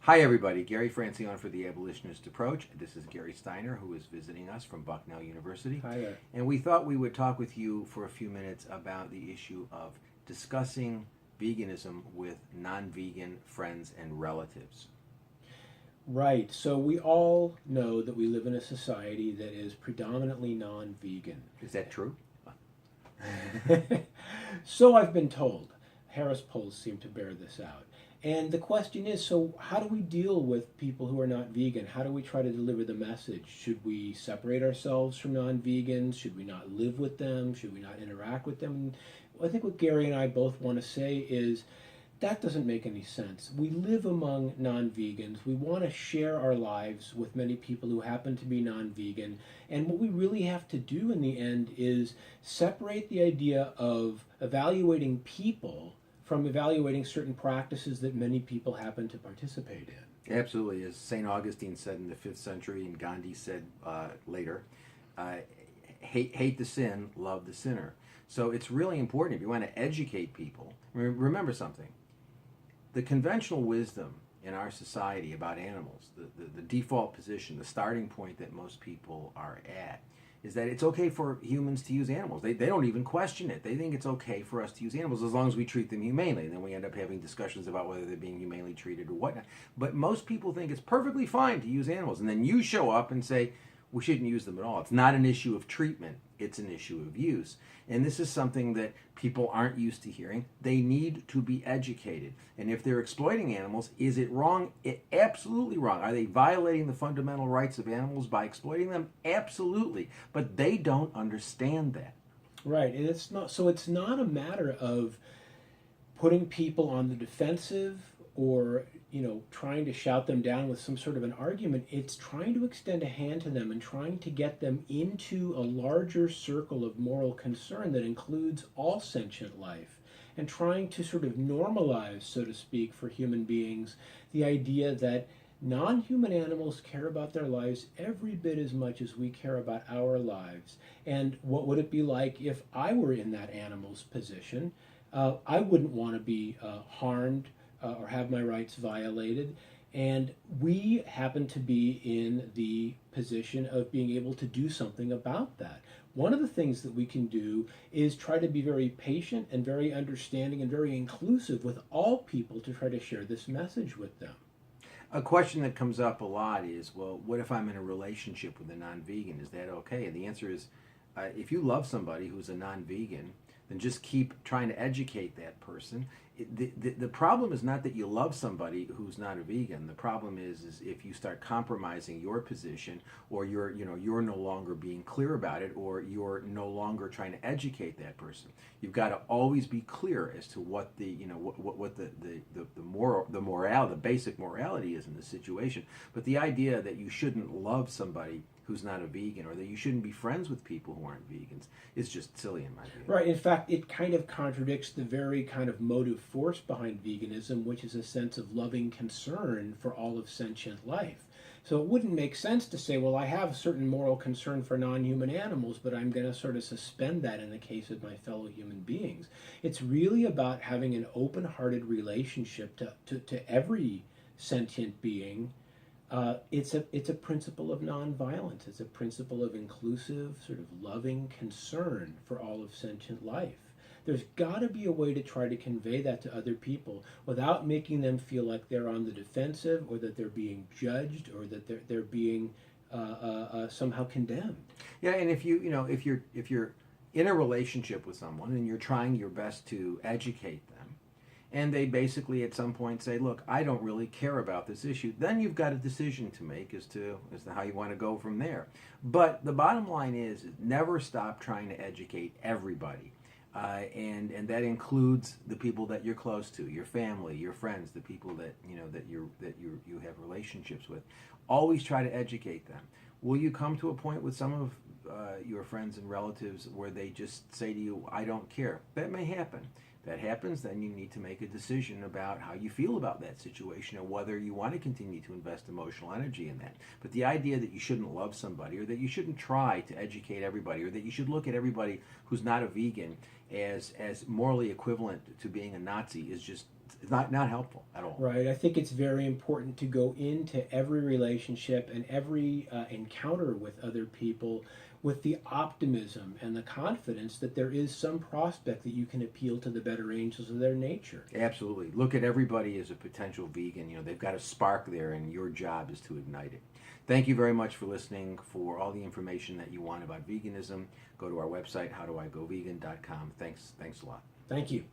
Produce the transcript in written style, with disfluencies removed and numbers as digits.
Hi, everybody. Gary Francione for the Abolitionist Approach. This is Gary Steiner, who is visiting us from Bucknell University. Hi there. And we thought we would talk with you for a few minutes about the issue of discussing veganism with non-vegan friends and relatives. Right. So we all know that we live in a society that is predominantly non-vegan. Is that true? So I've been told. Harris polls seem to bear this out. And the question is, so how do we deal with people who are not vegan? How do we try to deliver the message? Should we separate ourselves from non-vegans? Should we not live with them? Should we not interact with them? And I think what Gary and I both want to say is that doesn't make any sense. We live among non-vegans. We want to share our lives with many people who happen to be non-vegan. And what we really have to do in the end is separate the idea of evaluating people from evaluating certain practices that many people happen to participate in. Absolutely. As St. Augustine said in the 5th century and Gandhi said later, hate the sin, love the sinner. So it's really important if you want to educate people. Remember something. The conventional wisdom in our society about animals, the default position, the starting point that most people are at, is that it's okay for humans to use animals. They don't even question it. They think it's okay for us to use animals as long as we treat them humanely. And then we end up having discussions about whether they're being humanely treated or whatnot. But most people think it's perfectly fine to use animals. And then you show up and say, we shouldn't use them at all. It's not an issue of treatment. It's an issue of use. And this is something that people aren't used to hearing. They need to be educated. And if they're exploiting animals, is it wrong? Absolutely wrong. Are they violating the fundamental rights of animals by exploiting them? Absolutely. But they don't understand that. Right. And it's not a matter of putting people on the defensive or trying to shout them down with some sort of an argument. It's trying to extend a hand to them and trying to get them into a larger circle of moral concern that includes all sentient life, and trying to sort of normalize, so to speak, for human beings the idea that non-human animals care about their lives every bit as much as we care about our lives. And what would it be like if I were in that animal's position? I wouldn't want to be harmed or have my rights violated. And we happen to be in the position of being able to do something about that. One of the things that we can do is try to be very patient and very understanding and very inclusive with all people to try to share this message with them. A question that comes up a lot is, well, what if I'm in a relationship with a non-vegan? Is that okay? And the answer is, if you love somebody who's a non-vegan, then just keep trying to educate that person. The problem is not that you love somebody who's not a vegan. The problem is if you start compromising your position, or you're no longer being clear about it, or you're no longer trying to educate that person. You've got to always be clear as to what the basic morality is in the situation. But the idea that you shouldn't love somebody who's not a vegan, or that you shouldn't be friends with people who aren't vegans, is just silly in my view. Right. In fact, it kind of contradicts the very kind of motive force behind veganism, which is a sense of loving concern for all of sentient life. So it wouldn't make sense to say, well, I have a certain moral concern for non-human animals, but I'm going to sort of suspend that in the case of my fellow human beings. It's really about having an open-hearted relationship to every sentient being. It's a principle of nonviolence. It's a principle of inclusive, sort of loving concern for all of sentient life. There's got to be a way to try to convey that to other people without making them feel like they're on the defensive, or that they're being judged, or that they're being somehow condemned. Yeah, and if you're in a relationship with someone and you're trying your best to educate them, and they basically at some point say, look, I don't really care about this issue, then you've got a decision to make as to how you want to go from there. But the bottom line is never stop trying to educate everybody. And that includes the people that you're close to, your family, your friends, the people that you have relationships with. Always try to educate them. Will you come to a point with some of your friends and relatives where they just say to you, I don't care? That may happen. If that happens, then you need to make a decision about how you feel about that situation, and whether you want to continue to invest emotional energy in that. But the idea that you shouldn't love somebody, or that you shouldn't try to educate everybody, or that you should look at everybody who's not a vegan as morally equivalent to being a Nazi is just not helpful at all. Right. I think it's very important to go into every relationship and every encounter with other people with the optimism and the confidence that there is some prospect that you can appeal to the better angels of their nature. Absolutely. Look at everybody as a potential vegan. You know, they've got a spark there, and your job is to ignite it. Thank you very much for listening. For all the information that you want about veganism, go to our website, howdoigovegan.com. Thanks a lot. Thank you.